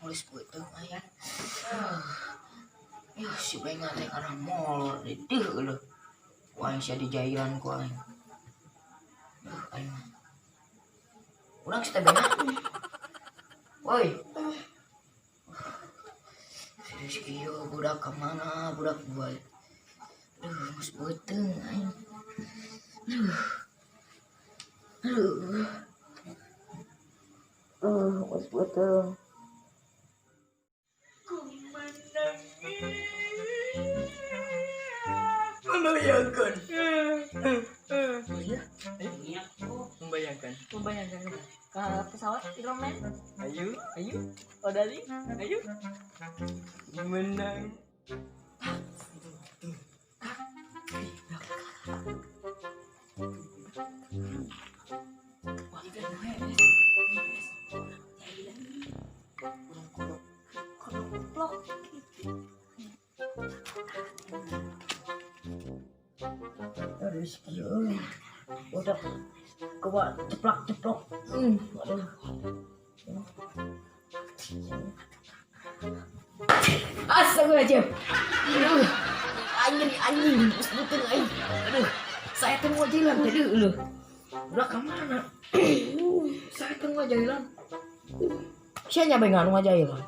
nulis putung aing. Ya si bengat teh kana molor di dieu leuh. Ku aing sia di jairan ku aing. Aing. Urang si teh bengat. Woi. Si kieu budak ka mana budak gua. Geus putung aing. Geus putung. Membayangkan. Membayangkan ke pesawat Iron Man. Ayo. Oh dari, ayo. Menang. Aduh kieu. Udah kewa ceplok. Aduh. Astagfirullahaladzim. Aduh. Anjing, sebutin aing. Aduh. Saya tengok jalan tadi lu. Udah ke mana? Saya tengok jalan. Siapa bengan jalan?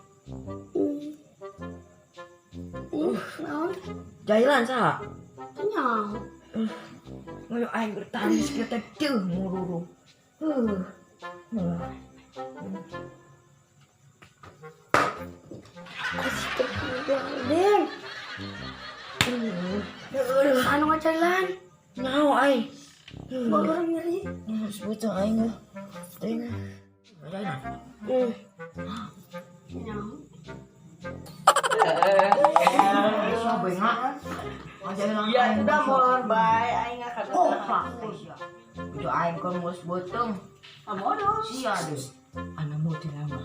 Naon? Jalan sah. Kenyang. Ngayo aing bertahan di sekitar teu mururu. Den. Anu ngajalan. Nyaho aing. Baru nyeri. Sebutang aing. Ting. Jalan. Kenyang. Siapa bengan? Iya sudah mohon baik aing akan. Oh, Pak. Itu aing kan mau sebutang. Amodo. Sia deh. Ana mau dilama.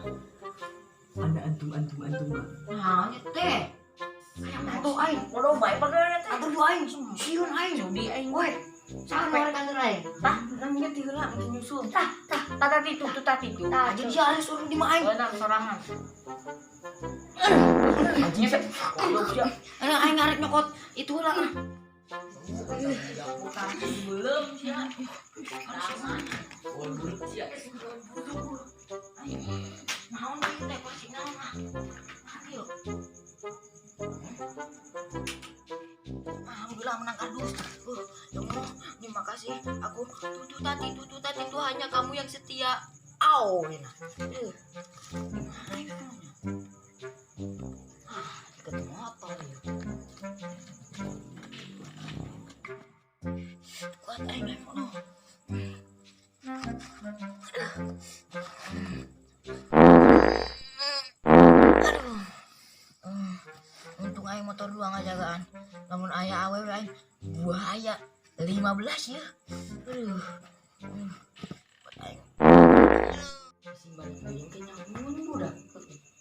Ana antum. Nah, ini teh. Atau aing, udah baik pagana teh. Atau aing, sieun aing. Judi aing. Woi, sampai kantor aing. Tah, namanya tiheula engke nyusul. Tah, tati itu. Aja dia harus suruh di main. Benar sorangan. Anjing sih. Anak aing ngarek nyokot itu lah. Belum sia. Naon ieu teh pasti naon ah. Ayo. Alhamdulillah menang kardus. Ya Allah, terima kasih. Aku tutu tati itu hanya kamu yang setia. Au, Wina. Ketemu apa ya? Kuat aing iPhone. Untung aing motor dua ngajagaan. Namun aya awewe aing buaya 15 ya. Aduh. Buat aing. Simbalik aing ke nyamun budak.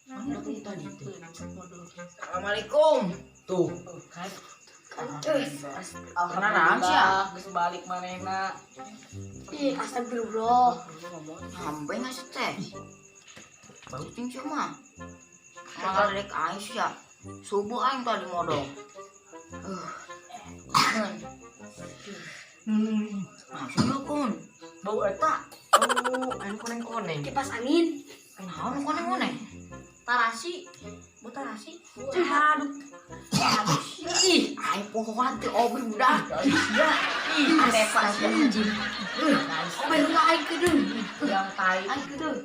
Mana tadi tuh. Assalamualaikum. Tuh, kan. Alhamdulillah. Geus balik manehna. Ih, astagfirullah. Sampai nggak sih teh? Baru ting cuma. Malah rek aing sih ya. Subuh aing tadi modal. Langsung kun. Bau eta. Oh, anu koneng-koneng. Kipas angin. Kenapa koneng-koneng? Tarasi. Bu tarasi. Aduh. Ih, aing pohon teh ober budak. Ya, ih, Arepa sih anjing. Ober aing kedeung. yang tai. Aing kedeung.